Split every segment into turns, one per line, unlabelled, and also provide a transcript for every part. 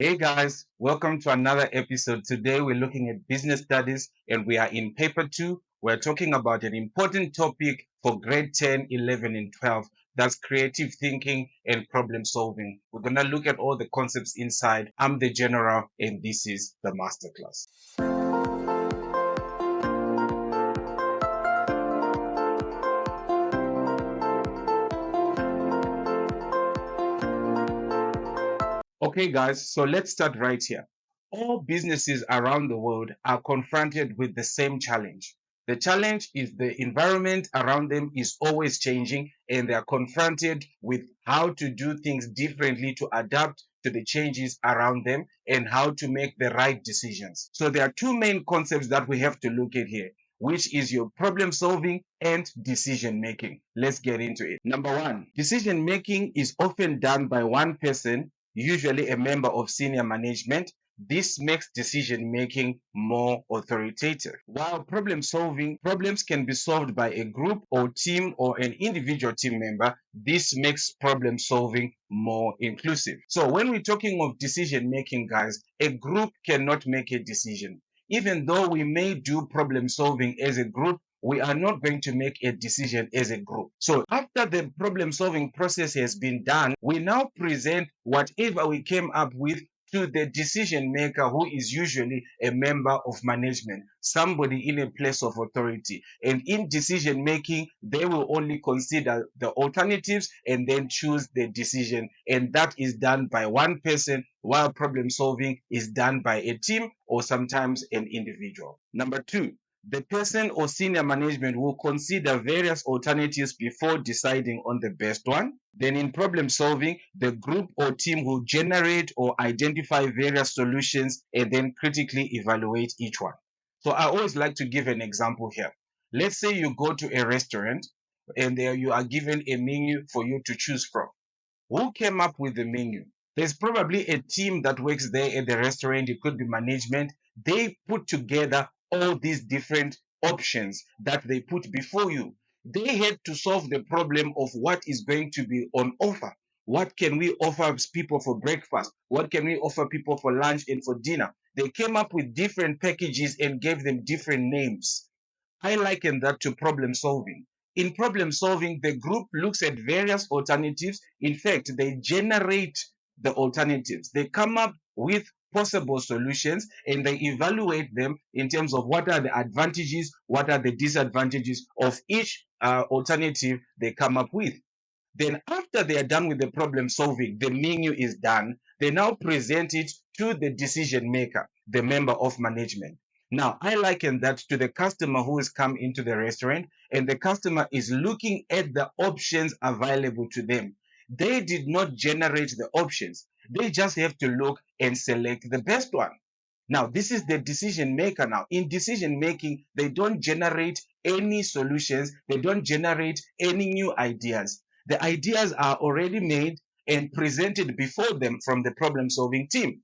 Hey guys, welcome to another episode. Today we're looking at business studies and we are in paper 2. We're talking about an important topic for grade 10, 11 and 12. That's creative thinking and problem solving. We're going to look at all the concepts inside. I'm the general and this is the masterclass. Okay, guys, so let's start right here. All businesses around the world are confronted with the same challenge. The challenge is the environment around them is always changing, and they are confronted with how to do things differently to adapt to the changes around them and how to make the right decisions. So there are two main concepts that we have to look at here, which is your problem solving and decision making. Let's get into it. Number one, decision making is often done by one person, usually a member of senior management. This makes decision making more authoritative. While problem solving, problems can be solved by a group or team or an individual team member. This makes problem solving more inclusive. So when we're talking of decision making, guys, a group cannot make a decision. Even though we may do problem solving as a group, we are not going to make a decision as a group. So after the problem solving process has been done, we now present whatever we came up with to the decision maker, who is usually a member of management, somebody in a place of authority. And in decision making, they will only consider the alternatives and then choose the decision. And that is done by one person, while problem solving is done by a team or sometimes an individual. Number two, the person or senior management will consider various alternatives before deciding on the best one. Then in problem solving, the group or team will generate or identify various solutions and then critically evaluate each one. So I always like to give an example here. Let's say you go to a restaurant and there you are given a menu for you to choose from. Who came up with the menu? There's probably a team that works there at the restaurant. It could be management. They put together all these different options that they put before you. They had to solve the problem of what is going to be on offer. What can we offer people for breakfast? What can we offer people for lunch and for dinner? They came up with different packages and gave them different names. I liken that to problem solving. In problem solving, the group looks at various alternatives. In fact, they generate the alternatives. They come up with possible solutions and they evaluate them in terms of what are the advantages, what are the disadvantages of each alternative they come up with. Then after they are done with the problem solving, the menu is done. They now present it to the decision maker, the member of management. Now, I liken that to the customer who has come into the restaurant and the customer is looking at the options available to them. They did not generate the options. They just have to look and select the best one. Now, this is the decision maker now. In decision making, they don't generate any solutions. They don't generate any new ideas. The ideas are already made and presented before them from the problem solving team.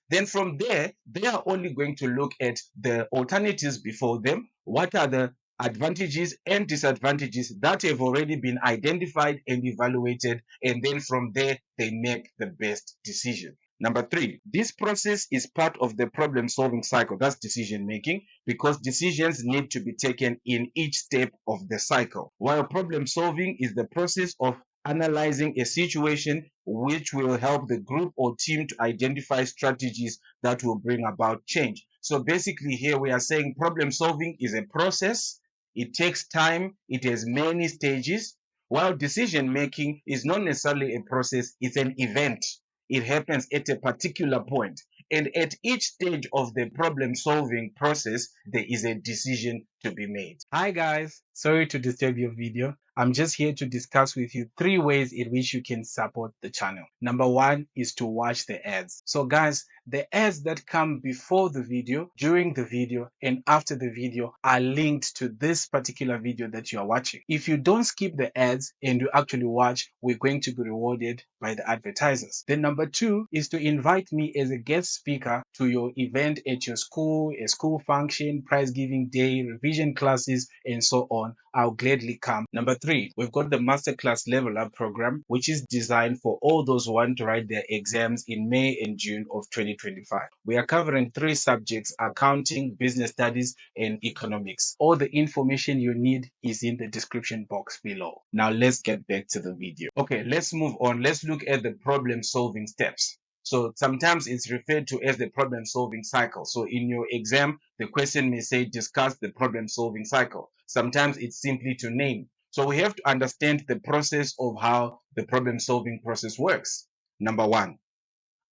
Then from there, they are only going to look at the alternatives before them. What are the advantages and disadvantages that have already been identified and evaluated? And then from there, they make the best decision. Number three, this process is part of the problem solving cycle. That's decision making, because decisions need to be taken in each step of the cycle. While problem solving is the process of analyzing a situation which will help the group or team to identify strategies that will bring about change. So basically here we are saying problem solving is a process. It takes time. It has many stages. While decision making is not necessarily a process, it's an event. It happens at a particular point. And at each stage of the problem solving process, there is a decision to be made. Hi guys, sorry to disturb your video. I'm just here to discuss with you 3 ways in which you can support the channel. Number 1 is to watch the ads. So guys, the ads that come before the video, during the video, and after the video are linked to this particular video that you are watching. If you don't skip the ads and you actually watch, we're going to be rewarded by the advertisers. Then number 2 is to invite me as a guest speaker to your event at your school, a school function, prize giving day, revision revision classes, and so on, I'll gladly come. Number three, we've got the Masterclass Level Up program, which is designed for all those who want to write their exams in May and June of 2025. We are covering three subjects: accounting, business studies, and economics. All the information you need is in the description box below. Now let's get back to the video. Okay, let's move on. Let's look at the problem solving steps. So sometimes it's referred to as the problem solving cycle. So in your exam, the question may say discuss the problem solving cycle. Sometimes it's simply to name. So we have to understand the process of how the problem solving process works. Number one,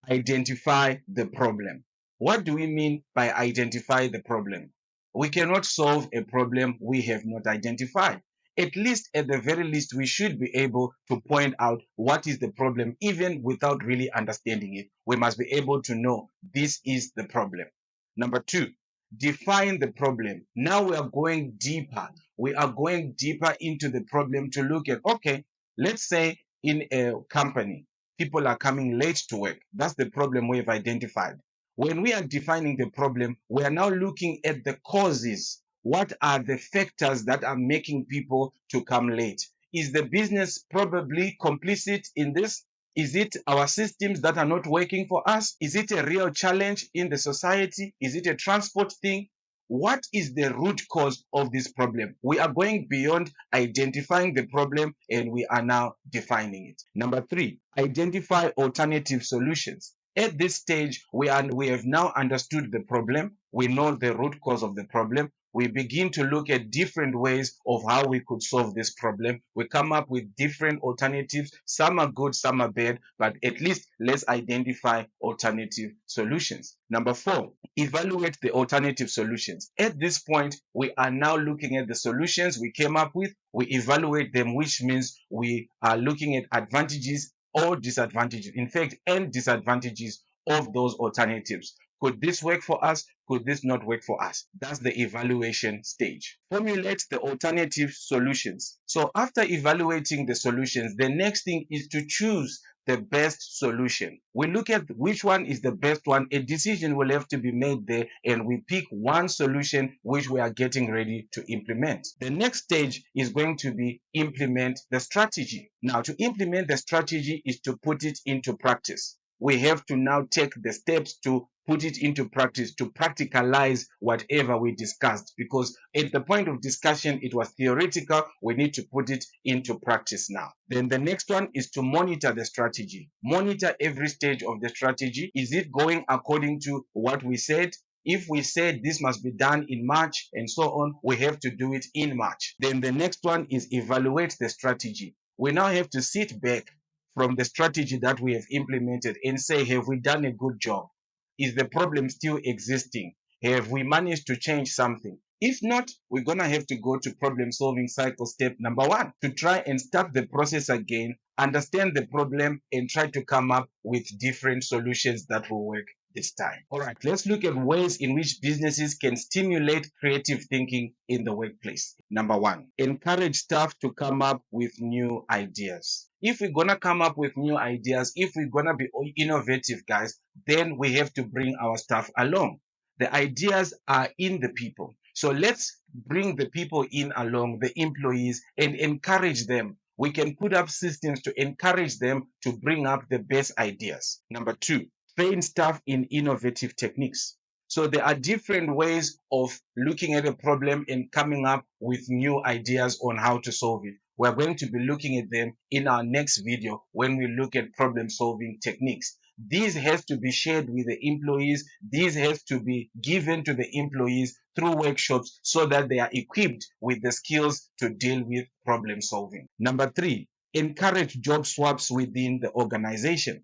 identify the problem. What do we mean by identify the problem? We cannot solve a problem we have not identified. At least, at the very least, we should be able to point out what is the problem, even without really understanding it. We must be able to know this is the problem. Number two, define the problem. Now we are going deeper. We are going deeper into the problem to look at, okay, let's say in a company, people are coming late to work. That's the problem we've identified. When we are defining the problem, we are now looking at the causes. What are the factors that are making people to come late? Is the business probably complicit in this? Is it our systems that are not working for us? Is it a real challenge in the society? Is it a transport thing? What is the root cause of this problem? We are going beyond identifying the problem and we are now defining it. Number three, identify alternative solutions. At this stage, we have now understood the problem. We know the root cause of the problem. We begin to look at different ways of how we could solve this problem. We come up with different alternatives. Some are good, some are bad, but at least let's identify alternative solutions. Number four, evaluate the alternative solutions. At this point, we are now looking at the solutions we came up with. We evaluate them, which means we are looking at advantages or disadvantages, in fact, and disadvantages of those alternatives. Could this work for us? Could this not work for us? That's the evaluation stage. Formulate the alternative solutions. So after evaluating the solutions, the next thing is to choose the best solution. We look at which one is the best one. A decision will have to be made there, and we pick one solution which we are getting ready to implement. The next stage is going to be implement the strategy. Now, to implement the strategy is to put it into practice. We have to now take the steps to put it into practice, to practicalize whatever we discussed, because at the point of discussion it was theoretical. We need to put it into practice now. Then the next one is to monitor the strategy. Monitor every stage of the strategy. Is it going according to what we said? If we said this must be done in March and so on, we have to do it in March. Then the next one is evaluate the strategy. We now have to sit back from the strategy that we have implemented and say, have we done a good job? Is the problem still existing? Have we managed to change something? If not, we're going to have to go to problem solving cycle step number one to try and start the process again, understand the problem, and try to come up with different solutions that will work this time. All right, let's look at ways in which businesses can stimulate creative thinking in the workplace. Number one, encourage staff to come up with new ideas. If we're going to come up with new ideas, if we're going to be innovative, guys, then we have to bring our staff along. The ideas are in the people. So let's bring the people in along, the employees, and encourage them. We can put up systems to encourage them to bring up the best ideas. Number two, train staff in innovative techniques. So there are different ways of looking at a problem and coming up with new ideas on how to solve it. We're going to be looking at them in our next video when we look at problem solving techniques. This has to be shared with the employees. This has to be given to the employees through workshops so that they are equipped with the skills to deal with problem solving. Number three, encourage job swaps within the organization.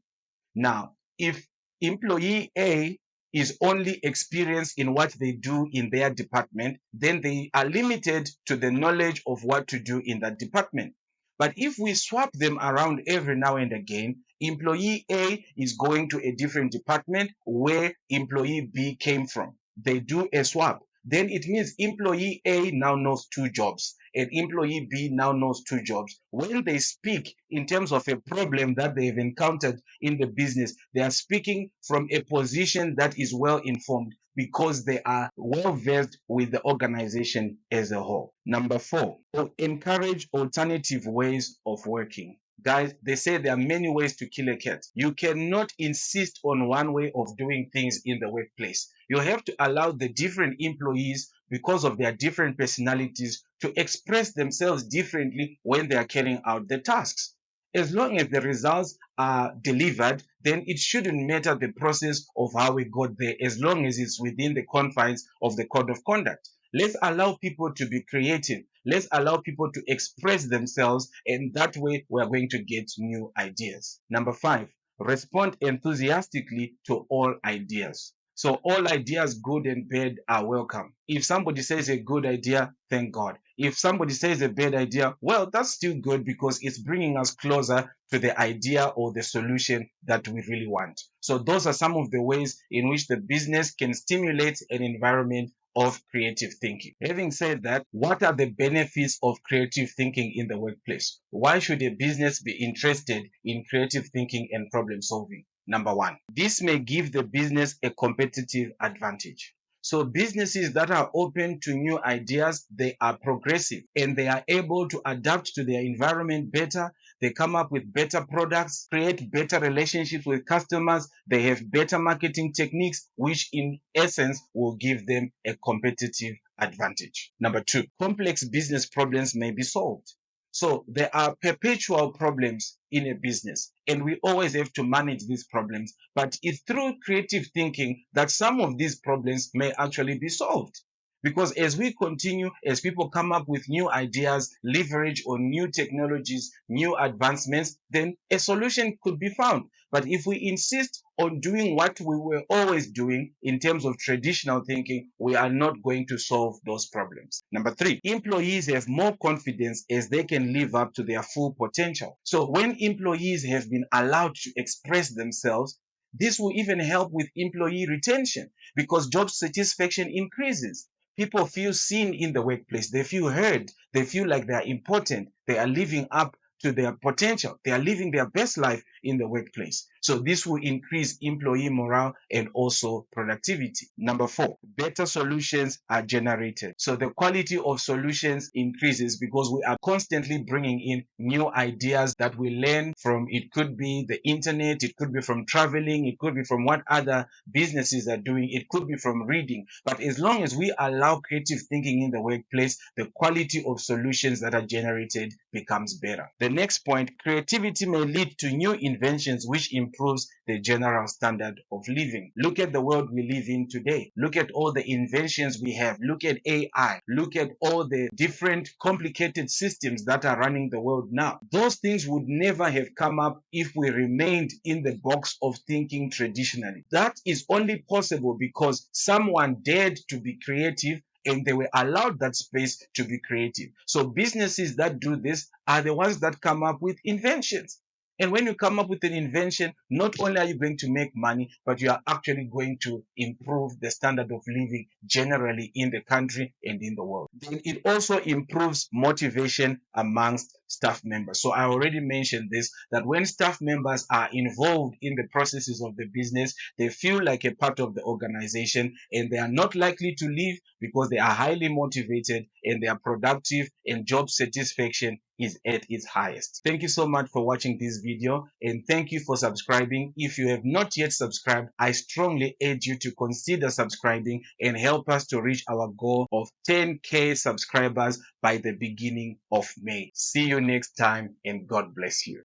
Now, if employee A is only experienced in what they do in their department, then they are limited to the knowledge of what to do in that department. But if we swap them around every now and again, employee A is going to a different department where employee B came from. They do a swap. Then it means employee A now knows two jobs. and employee B now knows two jobs. When they speak in terms of a problem that they've encountered in the business, they are speaking from a position that is well informed because they are well versed with the organization as a whole. Number four, encourage alternative ways of working. Guys, they say there are many ways to kill a cat. You cannot insist on one way of doing things in the workplace. You have to allow the different employees, because of their different personalities, to express themselves differently when they are carrying out the tasks. As long as the results are delivered, then it shouldn't matter the process of how we got there, as long as it's within the confines of the code of conduct. Let's allow people to be creative. Let's allow people to express themselves, and that way we're going to get new ideas. Number five, respond enthusiastically to all ideas. So all ideas, good and bad, are welcome. If somebody says a good idea, thank God. If somebody says a bad idea, well, that's still good because it's bringing us closer to the idea or the solution that we really want. So those are some of the ways in which the business can stimulate an environment of creative thinking. Having said that, what are the benefits of creative thinking in the workplace? Why should a business be interested in creative thinking and problem solving? Number one, this may give the business a competitive advantage. So businesses that are open to new ideas, they are progressive and they are able to adapt to their environment better. They come up with better products, create better relationships with customers. They have better marketing techniques, which in essence will give them a competitive advantage. Number two, complex business problems may be solved. So there are perpetual problems in a business, and we always have to manage these problems. But it's through creative thinking that some of these problems may actually be solved. Because as we continue, as people come up with new ideas, leverage on new technologies, new advancements, then a solution could be found. But if we insist on doing what we were always doing in terms of traditional thinking, we are not going to solve those problems. Number three, employees have more confidence as they can live up to their full potential. So when employees have been allowed to express themselves, this will even help with employee retention because job satisfaction increases. People feel seen in the workplace. They feel heard. They feel like they are important. They are living up to their potential. They are living their best life in the workplace. So this will increase employee morale and also productivity. Number four, better solutions are generated. So the quality of solutions increases because we are constantly bringing in new ideas that we learn from. It could be the internet, it could be from traveling, it could be from what other businesses are doing, it could be from reading. But as long as we allow creative thinking in the workplace, the quality of solutions that are generated becomes better. The next point, creativity may lead to new inventions which improves the general standard of living. Look at the world we live in today. Look at all the inventions we have. Look at AI. Look at all the different complicated systems that are running the world now. Those things would never have come up if we remained in the box of thinking traditionally. That is only possible because someone dared to be creative and they were allowed that space to be creative. So businesses that do this are the ones that come up with inventions. And when you come up with an invention, not only are you going to make money, but you are actually going to improve the standard of living generally in the country and in the world. Then it also improves motivation amongst staff members. So I already mentioned this, that when staff members are involved in the processes of the business, they feel like a part of the organization and they are not likely to leave because they are highly motivated and they are productive and job satisfaction is at its highest. Thank you so much for watching this video and thank you for subscribing. If you have not yet subscribed, I strongly urge you to consider subscribing and help us to reach our goal of 10K subscribers by the beginning of May. See you next time and God bless you.